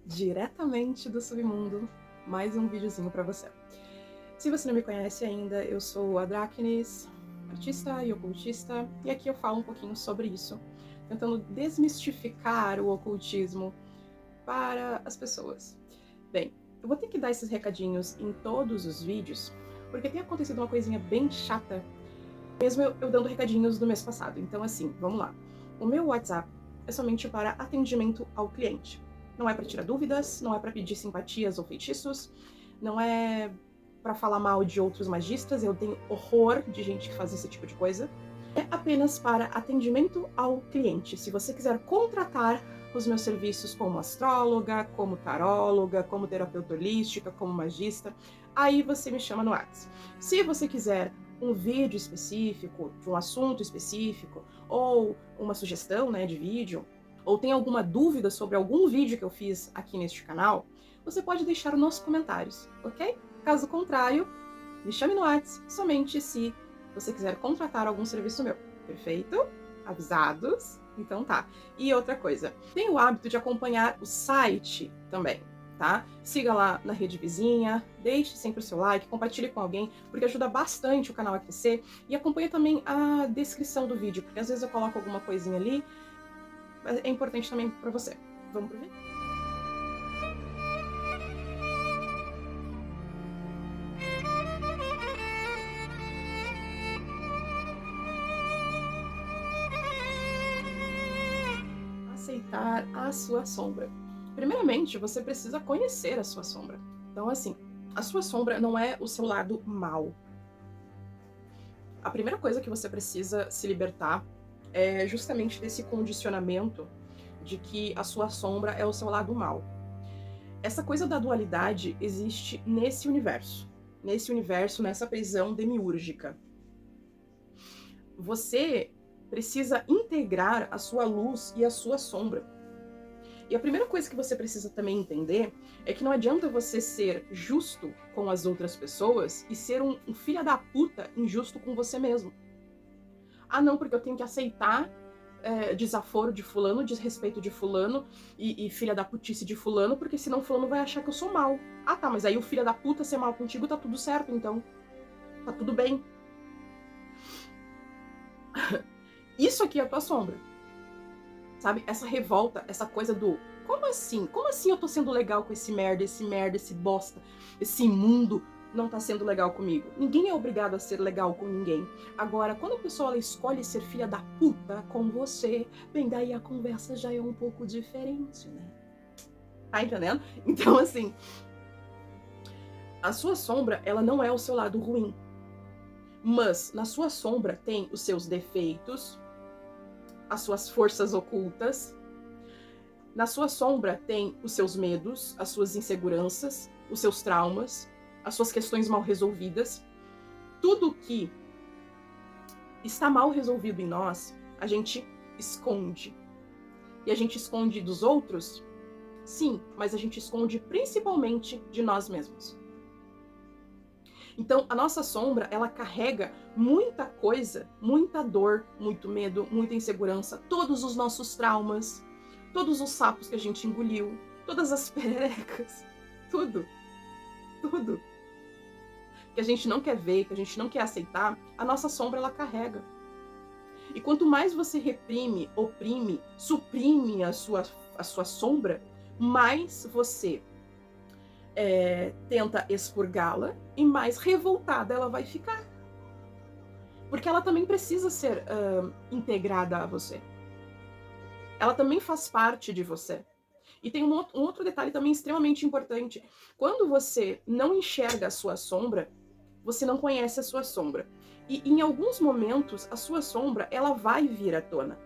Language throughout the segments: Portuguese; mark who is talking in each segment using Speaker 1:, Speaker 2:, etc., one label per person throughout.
Speaker 1: Diretamente do submundo, mais um videozinho pra você. Se você não me conhece ainda, eu sou a Dráquenes, artista e ocultista, e aqui eu falo um pouquinho sobre isso, tentando desmistificar o ocultismo para as pessoas. Bem, eu vou ter que dar esses recadinhos em todos os vídeos, porque tem acontecido uma coisinha bem chata, mesmo eu dando recadinhos do mês passado. Então assim, vamos lá. O meu WhatsApp é somente para atendimento ao cliente. Não é para tirar dúvidas, não é para pedir simpatias ou feitiços, não é para falar mal de outros magistas, eu tenho horror de gente que faz esse tipo de coisa. É apenas para atendimento ao cliente. Se você quiser contratar os meus serviços como astróloga, como taróloga, como terapeuta holística, como magista, aí você me chama no WhatsApp. Se você quiser um vídeo específico, de um assunto específico, ou uma sugestão, né, de vídeo, ou tem alguma dúvida sobre algum vídeo que eu fiz aqui neste canal, você pode deixar nos comentários, ok? Caso contrário, me chame no WhatsApp somente se você quiser contratar algum serviço meu. Perfeito? Avisados? Então tá. E outra coisa, tenha o hábito de acompanhar o site também, tá? Siga lá na rede vizinha, deixe sempre o seu like, compartilhe com alguém, porque ajuda bastante o canal a crescer. E acompanhe também a descrição do vídeo, porque às vezes eu coloco alguma coisinha ali, é importante também para você. Vamos pro vídeo? Aceitar a sua sombra. Primeiramente, você precisa conhecer a sua sombra. Então, assim, a sua sombra não é o seu lado mal. A primeira coisa que você precisa se libertar é justamente desse condicionamento de que a sua sombra é o seu lado mal. Essa coisa da dualidade existe nesse universo, nessa prisão demiúrgica. Você precisa integrar a sua luz e a sua sombra. E a primeira coisa que você precisa também entender é que não adianta você ser justo com as outras pessoas e ser um filho da puta injusto com você mesmo. Ah, não, porque eu tenho que aceitar desaforo de fulano, desrespeito de fulano e filha da putice de fulano, porque senão fulano vai achar que eu sou mal. Ah, tá, mas aí o filho da puta ser mal contigo tá tudo certo, então. Tá tudo bem. Isso aqui é a tua sombra. Sabe? Essa revolta, essa coisa do como assim? Como assim eu tô sendo legal com esse merda, esse bosta, esse imundo não tá sendo legal comigo? Ninguém é obrigado a ser legal com ninguém. Agora, quando a pessoa ela escolhe ser filha da puta com você, bem, daí a conversa já é um pouco diferente, né? Tá entendendo? Então, assim, a sua sombra, ela não é o seu lado ruim. Mas na sua sombra tem os seus defeitos, as suas forças ocultas. Na sua sombra tem os seus medos, as suas inseguranças, os seus traumas, as suas questões mal resolvidas. Tudo que está mal resolvido em nós, a gente esconde. E a gente esconde dos outros? Sim, mas a gente esconde principalmente de nós mesmos. Então, a nossa sombra, ela carrega muita coisa, muita dor, muito medo, muita insegurança, todos os nossos traumas, todos os sapos que a gente engoliu, todas as perecas, tudo, tudo que a gente não quer ver, que a gente não quer aceitar, a nossa sombra ela carrega. E quanto mais você reprime, oprime, suprime a sua sombra, mais você tenta expurgá-la e mais revoltada ela vai ficar. Porque ela também precisa ser integrada a você. Ela também faz parte de você. E tem um outro detalhe também extremamente importante. Quando você não enxerga a sua sombra, você não conhece a sua sombra. E em alguns momentos, a sua sombra, ela vai vir à tona.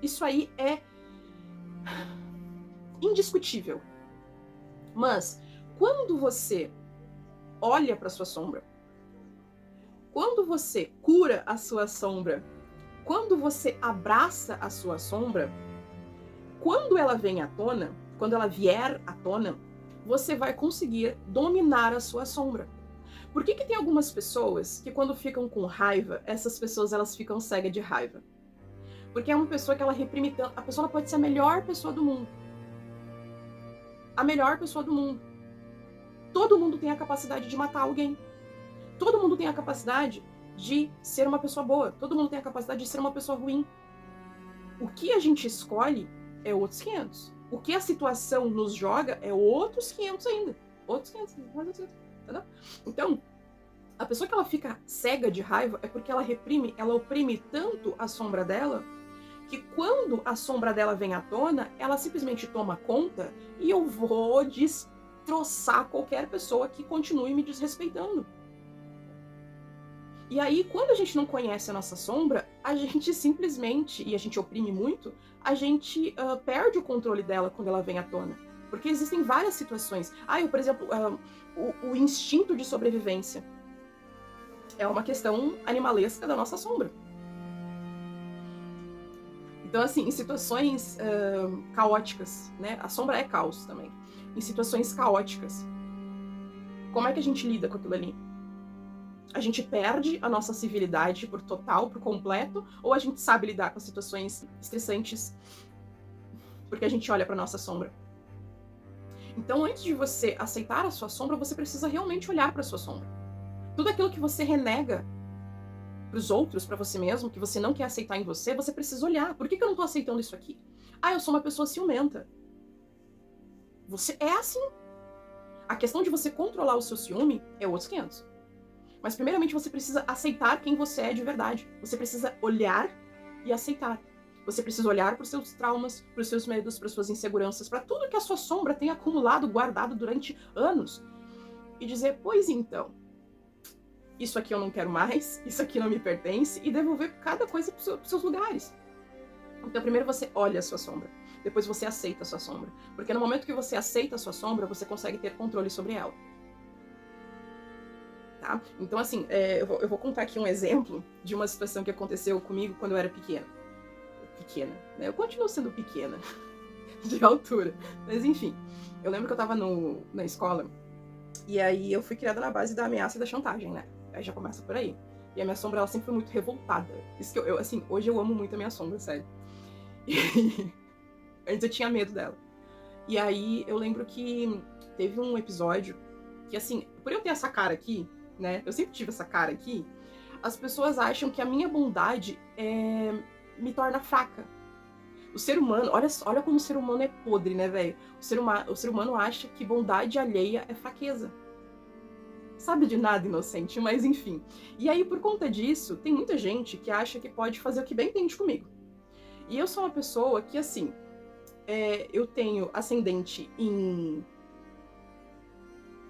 Speaker 1: Isso aí é indiscutível. Mas, quando você olha para a sua sombra, quando você cura a sua sombra, quando você abraça a sua sombra, quando ela vem à tona, quando ela vier à tona, você vai conseguir dominar a sua sombra. Por que tem algumas pessoas que quando ficam com raiva, essas pessoas elas ficam cegas de raiva? Porque é uma pessoa que ela reprime tanto. A pessoa pode ser a melhor pessoa do mundo. a melhor pessoa do mundo. Todo mundo tem a capacidade de matar alguém. Todo mundo tem a capacidade de ser uma pessoa boa. Todo mundo tem a capacidade de ser uma pessoa ruim. O que a gente escolhe é outros 500. O que a situação nos joga é outros 500 ainda. Outros 500, mais outros 500, entendeu? Então, a pessoa que ela fica cega de raiva é porque ela reprime, ela oprime tanto a sombra dela, que quando a sombra dela vem à tona, ela simplesmente toma conta e eu vou destroçar qualquer pessoa que continue me desrespeitando. E aí, quando a gente não conhece a nossa sombra, a gente simplesmente, e a gente oprime muito, a gente perde o controle dela quando ela vem à tona. Porque existem várias situações. Por exemplo, o instinto de sobrevivência é uma questão animalesca da nossa sombra. Então, assim, em situações caóticas, né? A sombra é caos também. Em situações caóticas, como é que a gente lida com aquilo ali? A gente perde a nossa civilidade por total, por completo, ou a gente sabe lidar com situações estressantes porque a gente olha para nossa sombra? Então, antes de você aceitar a sua sombra, você precisa realmente olhar para sua sombra. Tudo aquilo que você renega para os outros, para você mesmo, que você não quer aceitar em você, você precisa olhar. Por que eu não tô aceitando isso aqui? Eu sou uma pessoa ciumenta. Você é assim. A questão de você controlar o seu ciúme é outros 500. Mas primeiramente você precisa aceitar quem você é de verdade. Você precisa olhar e aceitar. Você precisa olhar para os seus traumas, para os seus medos, para as suas inseguranças, para tudo que a sua sombra tem acumulado, guardado durante anos. E dizer, pois então, isso aqui eu não quero mais, isso aqui não me pertence, e devolver cada coisa para os seus lugares. Então primeiro você olha a sua sombra, depois você aceita a sua sombra. Porque no momento que você aceita a sua sombra, você consegue ter controle sobre ela. Tá? Então, assim, eu vou contar aqui um exemplo de uma situação que aconteceu comigo quando eu era pequena. Pequena, né? Eu continuo sendo pequena, de altura. Mas, enfim, eu lembro que eu tava na escola, e aí eu fui criada na base da ameaça e da chantagem, né? Aí já começa por aí. E a minha sombra, ela sempre foi muito revoltada. Isso que assim, hoje eu amo muito a minha sombra, sério. E antes eu tinha medo dela. E aí eu lembro que teve um episódio que, assim, por eu ter essa cara aqui, né? Eu sempre tive essa cara aqui. As pessoas acham que a minha bondade me torna fraca. O ser humano, olha como o ser humano é podre, né, velho? O ser humano acha que bondade alheia é fraqueza. Sabe de nada, inocente, mas enfim. E aí, por conta disso, tem muita gente que acha que pode fazer o que bem entende comigo. E eu sou uma pessoa que, assim, eu tenho ascendente em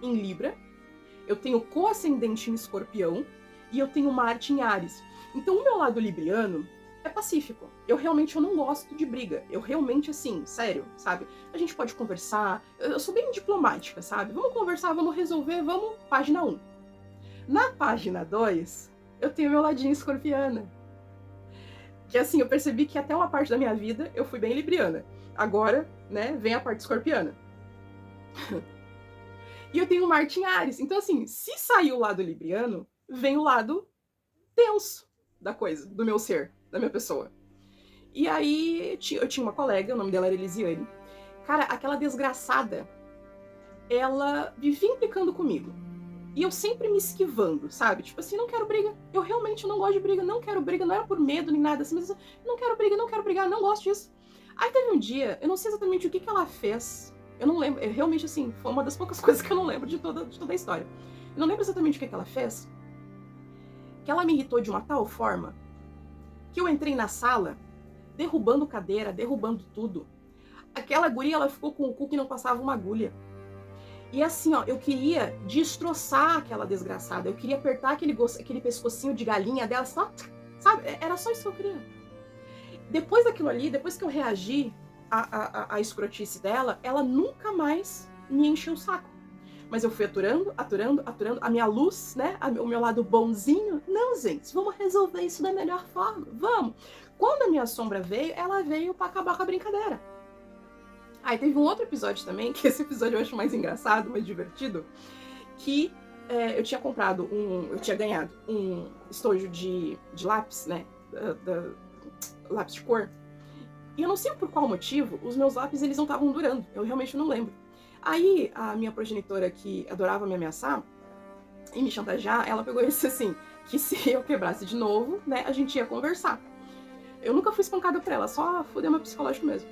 Speaker 1: Libra, eu tenho co-ascendente em Escorpião e eu tenho Marte em Áries. Então o meu lado libriano é pacífico. Eu não gosto de briga. Eu realmente, assim, sério, sabe? A gente pode conversar. Eu sou bem diplomática, sabe? Vamos conversar, vamos resolver, vamos. Página 1. Na página 2, eu tenho meu ladinho escorpiana. Que, assim, eu percebi que até uma parte da minha vida eu fui bem libriana. Agora, né, vem a parte escorpiana. E eu tenho Marte em Áries. Então, assim, se sair o lado libriano, vem o lado tenso da coisa, do meu ser, da minha pessoa. E aí, eu tinha uma colega, o nome dela era Elisiane. Cara, aquela desgraçada, ela vivia implicando comigo. E eu sempre me esquivando, sabe? Tipo assim, não quero briga. Eu realmente não gosto de briga, não quero briga. Não era por medo nem nada assim, mas eu não quero brigar, não gosto disso. Aí teve um dia, eu não sei exatamente o que ela fez. Eu não lembro, realmente, assim, foi uma das poucas coisas que eu não lembro de toda a história. Eu não lembro exatamente o que ela fez, que ela me irritou de uma tal forma que eu entrei na sala, derrubando cadeira, derrubando tudo. Aquela guria, ela ficou com o cu que não passava uma agulha. E assim, ó, eu queria destroçar aquela desgraçada, eu queria apertar aquele pescocinho de galinha dela, só, sabe? Era só isso que eu queria. Depois daquilo ali, depois que eu reagi a escrotice dela, ela nunca mais me encheu o saco. Mas eu fui aturando, a minha luz, né, o meu lado bonzinho. Não, gente, vamos resolver isso da melhor forma, vamos. Quando a minha sombra veio, ela veio pra acabar com a brincadeira. Aí teve um outro episódio também, que esse episódio eu acho mais engraçado, mais divertido, que eu tinha ganhado um estojo de lápis, né, lápis de cor. E eu não sei por qual motivo, os meus lápis eles não estavam durando, eu realmente não lembro. Aí, a minha progenitora, que adorava me ameaçar e me chantagear, ela pegou e disse assim, que se eu quebrasse de novo, né, a gente ia conversar. Eu nunca fui espancada por ela, só fudeu meu psicológico mesmo.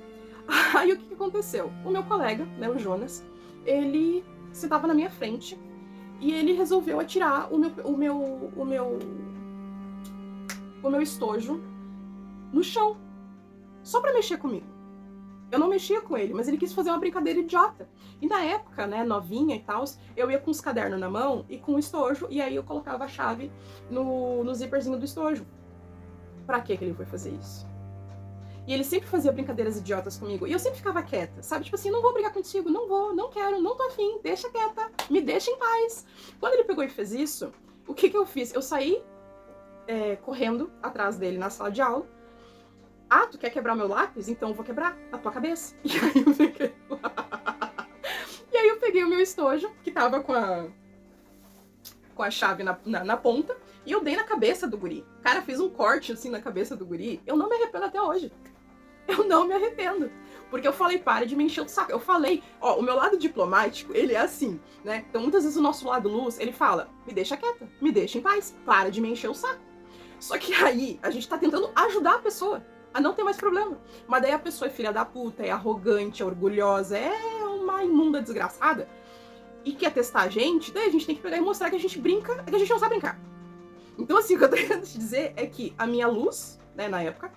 Speaker 1: Aí, o que aconteceu? O meu colega, né, o Jonas, ele sentava na minha frente e ele resolveu atirar o meu estojo no chão, só pra mexer comigo. Eu não mexia com ele, mas ele quis fazer uma brincadeira idiota. E na época, né, novinha e tal, eu ia com os cadernos na mão e com o estojo, e aí eu colocava a chave no zíperzinho do estojo. Pra que ele foi fazer isso? E ele sempre fazia brincadeiras idiotas comigo, e eu sempre ficava quieta, sabe? Tipo assim, não vou brigar contigo, não vou, não quero, não tô afim, deixa quieta, me deixa em paz. Quando ele pegou e fez isso, o que eu fiz? Eu saí correndo atrás dele na sala de aula. Ah, tu quer quebrar meu lápis? Então eu vou quebrar a tua cabeça. E aí eu peguei o meu estojo, que tava com a chave na ponta, e eu dei na cabeça do guri. Cara, fiz um corte assim na cabeça do guri. Eu não me arrependo até hoje. Eu não me arrependo. Porque eu falei, para de me encher o saco. Eu falei, ó, o meu lado diplomático, ele é assim, né? Então muitas vezes o nosso lado luz, ele fala, me deixa quieta, me deixa em paz, para de me encher o saco. Só que aí, a gente tá tentando ajudar a pessoa a não ter mais problema. Mas daí a pessoa é filha da puta, é arrogante, é orgulhosa, é uma imunda desgraçada, e quer testar a gente, daí a gente tem que pegar e mostrar que a gente brinca, que a gente não sabe brincar. Então assim, o que eu tô querendo te dizer é que a minha luz, né, na época,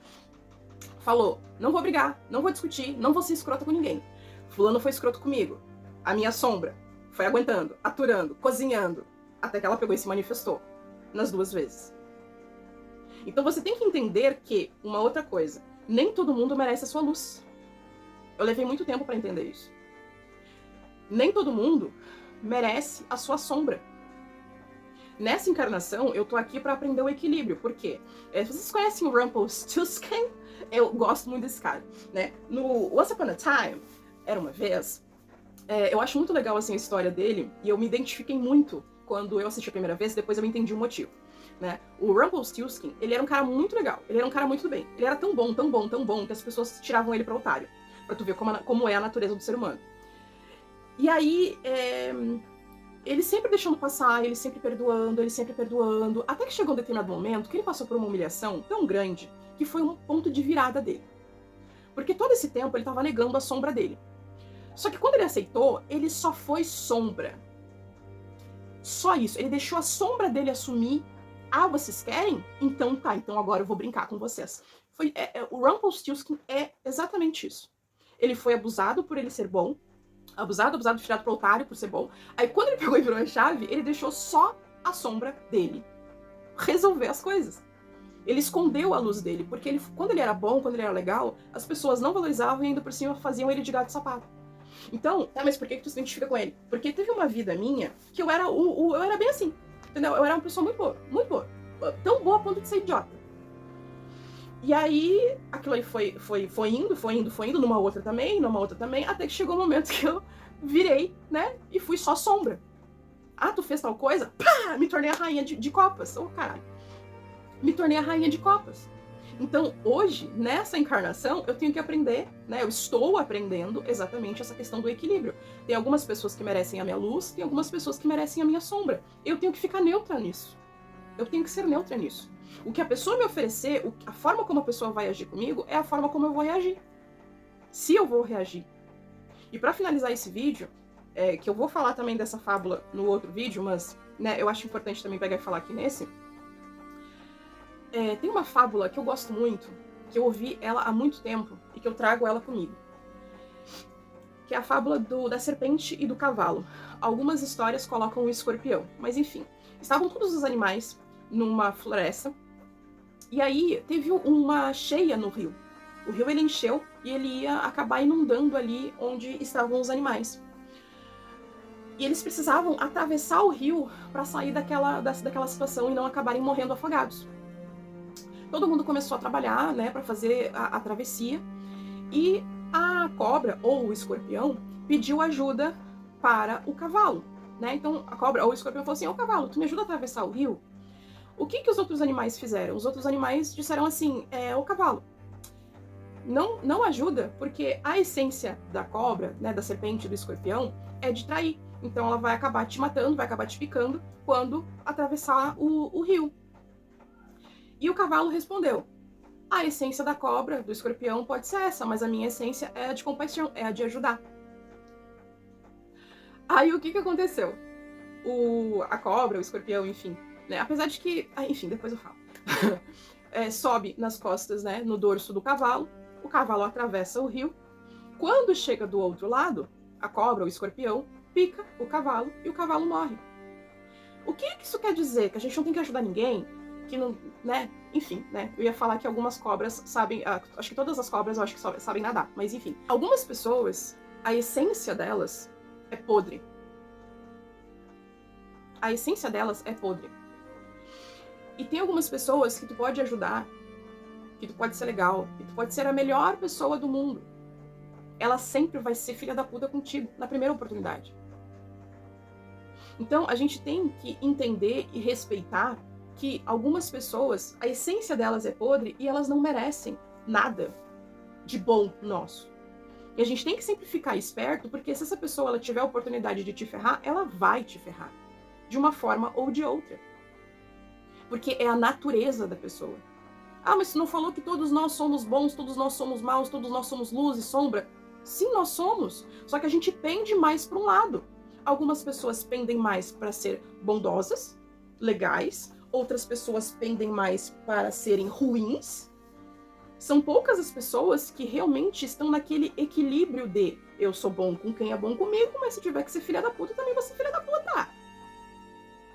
Speaker 1: falou, não vou brigar, não vou discutir, não vou ser escrota com ninguém. Fulano foi escroto comigo. A minha sombra foi aguentando, aturando, cozinhando, até que ela pegou e se manifestou nas duas vezes. Então você tem que entender que, uma outra coisa, nem todo mundo merece a sua luz. Eu levei muito tempo pra entender isso. Nem todo mundo merece a sua sombra. Nessa encarnação, eu tô aqui pra aprender o equilíbrio. Por quê? Vocês conhecem o Rumpelstiltskin? Eu gosto muito desse cara, né? No Once Upon a Time, era uma vez, eu acho muito legal assim, a história dele, e eu me identifiquei muito quando eu assisti a primeira vez, depois eu entendi o motivo. Né? O Rumpelstiltskin, ele era um cara muito legal, ele era um cara muito do bem. Ele era tão bom, tão bom, tão bom, que as pessoas tiravam ele pra otário. Pra tu ver como é a natureza do ser humano. E aí, ele sempre deixando passar, ele sempre perdoando, até que chegou um determinado momento que ele passou por uma humilhação tão grande que foi um ponto de virada dele. Porque todo esse tempo ele tava negando a sombra dele. Só que quando ele aceitou, ele só foi sombra. Só isso, ele deixou a sombra dele assumir. Ah, vocês querem? Então tá, então agora eu vou brincar com vocês. O Rumpelstiltskin é exatamente isso. Ele foi abusado por ele ser bom, abusado, tirado pro otário por ser bom. Aí quando ele pegou e virou a chave, ele deixou só a sombra dele resolver as coisas. Ele escondeu a luz dele, porque quando ele era bom, quando ele era legal, as pessoas não valorizavam e ainda por cima faziam ele de gato e sapato. Então, tá, mas por que tu se identifica com ele? Porque teve uma vida minha que eu era eu era bem assim. Entendeu? Eu era uma pessoa muito boa, muito boa. Tão boa a ponto de ser idiota. E aí, aquilo aí foi indo, numa outra também, até que chegou o momento que eu virei, né, e fui só sombra. Ah, tu fez tal coisa? Pá! Me tornei a rainha de copas. Oh, caralho. Me tornei a rainha de copas. Então, hoje, nessa encarnação, eu tenho que aprender, né? Eu estou aprendendo exatamente essa questão do equilíbrio. Tem algumas pessoas que merecem a minha luz, tem algumas pessoas que merecem a minha sombra. Eu tenho que ficar neutra nisso. Eu tenho que ser neutra nisso. O que a pessoa me oferecer, a forma como a pessoa vai agir comigo, é a forma como eu vou reagir. Se eu vou reagir. E pra finalizar esse vídeo, que eu vou falar também dessa fábula no outro vídeo, mas, né, eu acho importante também pegar e falar aqui nesse. Tem uma fábula que eu gosto muito, que eu ouvi ela há muito tempo e que eu trago ela comigo. Que é a fábula da serpente e do cavalo. Algumas histórias colocam o escorpião, mas enfim. Estavam todos os animais numa floresta e aí teve uma cheia no rio. O rio ele encheu e ele ia acabar inundando ali onde estavam os animais. E eles precisavam atravessar o rio para sair daquela situação e não acabarem morrendo afogados. Todo mundo começou a trabalhar, né, para fazer a travessia, e a cobra, ou o escorpião, pediu ajuda para o cavalo, né? Então a cobra ou o escorpião falou assim, ô cavalo, tu me ajuda a atravessar o rio? O que os outros animais fizeram? Os outros animais disseram assim, ô cavalo, não ajuda, porque a essência da cobra, né, da serpente, do escorpião, é de trair. Então ela vai acabar te matando, vai acabar te picando quando atravessar o rio. E o cavalo respondeu: a essência da cobra, do escorpião, pode ser essa, mas a minha essência é a de compaixão, é a de ajudar. Aí o que aconteceu? A cobra, o escorpião, enfim, né? Apesar de que, enfim, depois eu falo. Sobe nas costas, né, no dorso do cavalo, o cavalo atravessa o rio. Quando chega do outro lado, a cobra, o escorpião, pica o cavalo e o cavalo morre. O que isso quer dizer? Que a gente não tem que ajudar ninguém? Que não, né? Enfim, né? Eu ia falar que algumas cobras sabem, acho que todas as cobras eu acho que sabem nadar, mas enfim. Algumas pessoas, a essência delas é podre. A essência delas é podre. E tem algumas pessoas que tu pode ajudar, que tu pode ser legal, que tu pode ser a melhor pessoa do mundo. Ela sempre vai ser filha da puta contigo, na primeira oportunidade. Então, a gente tem que entender e respeitar que algumas pessoas, a essência delas é podre e elas não merecem nada de bom nosso. E a gente tem que sempre ficar esperto, porque se essa pessoa ela tiver a oportunidade de te ferrar, ela vai te ferrar. De uma forma ou de outra. Porque é a natureza da pessoa. Ah, mas você não falou que todos nós somos bons, todos nós somos maus, todos nós somos luz e sombra? Sim, nós somos. Só que a gente pende mais para um lado. Algumas pessoas pendem mais para ser bondosas, legais. Outras pessoas pendem mais para serem ruins. São poucas as pessoas que realmente estão naquele equilíbrio de eu sou bom com quem é bom comigo, mas se tiver que ser filha da puta, também vou ser filha da puta.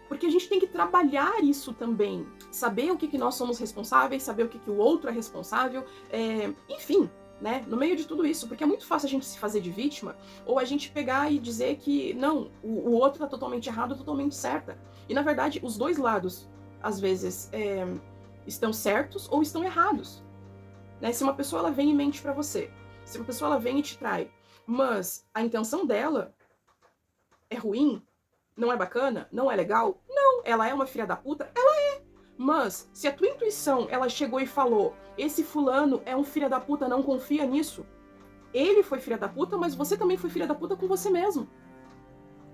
Speaker 1: Porque a gente tem que trabalhar isso também. Saber o que nós somos responsáveis, saber o que o outro é responsável. Enfim, né? No meio de tudo isso. Porque é muito fácil a gente se fazer de vítima ou a gente pegar e dizer que não, o outro tá totalmente errado, totalmente certa. E na verdade, os dois lados, às vezes, estão certos ou estão errados. Né? Se uma pessoa ela vem e mente pra você, se uma pessoa ela vem e te trai, mas a intenção dela é ruim, não é bacana, não é legal, não, ela é uma filha da puta, ela é. Mas se a tua intuição ela chegou e falou, esse fulano é um filho da puta, não confia nisso. Ele foi filha da puta, mas você também foi filha da puta com você mesmo.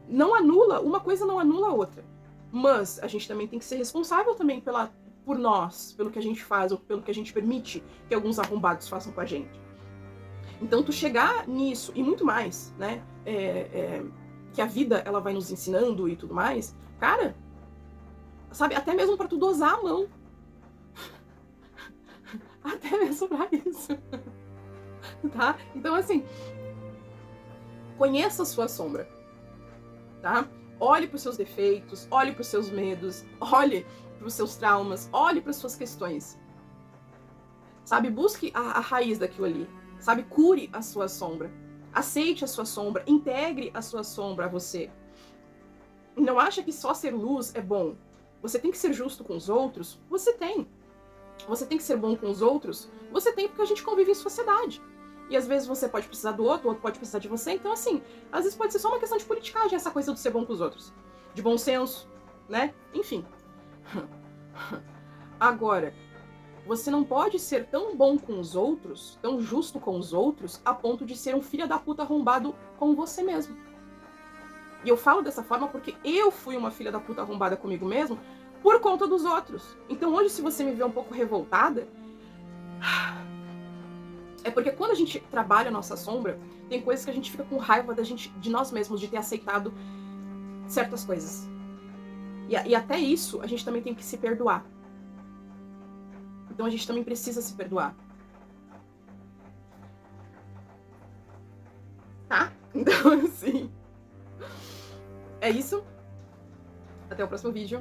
Speaker 1: Não anula, uma coisa não anula a outra. Mas a gente também tem que ser responsável também por nós, pelo que a gente faz, ou pelo que a gente permite que alguns arrombados façam com a gente. Então tu chegar nisso, e muito mais, né, que a vida ela vai nos ensinando e tudo mais, cara, sabe, até mesmo pra tu dosar a mão. Até mesmo pra isso. Tá? Então, assim, conheça a sua sombra, tá? Olhe pros seus defeitos, olhe pros seus medos, olhe pros seus traumas, olhe pras suas questões. Sabe, busque a raiz daquilo ali. Sabe, cure a sua sombra. Aceite a sua sombra, integre a sua sombra a você. Não acha que só ser luz é bom. Você tem que ser justo com os outros? Você tem. Você tem que ser bom com os outros? Você tem, porque a gente convive em sociedade. E às vezes você pode precisar do outro, o outro pode precisar de você. Então, assim, às vezes pode ser só uma questão de politicagem, essa coisa de ser bom com os outros. De bom senso, né? Enfim. Agora, você não pode ser tão bom com os outros, tão justo com os outros, a ponto de ser um filho da puta arrombado com você mesmo. E eu falo dessa forma porque eu fui uma filha da puta arrombada comigo mesmo por conta dos outros. Então hoje, se você me vê um pouco revoltada, é porque quando a gente trabalha a nossa sombra, tem coisas que a gente fica com raiva de nós mesmos, de ter aceitado certas coisas. E até isso, a gente também tem que se perdoar. Então a gente também precisa se perdoar. Tá? Então, assim... É isso. Até o próximo vídeo.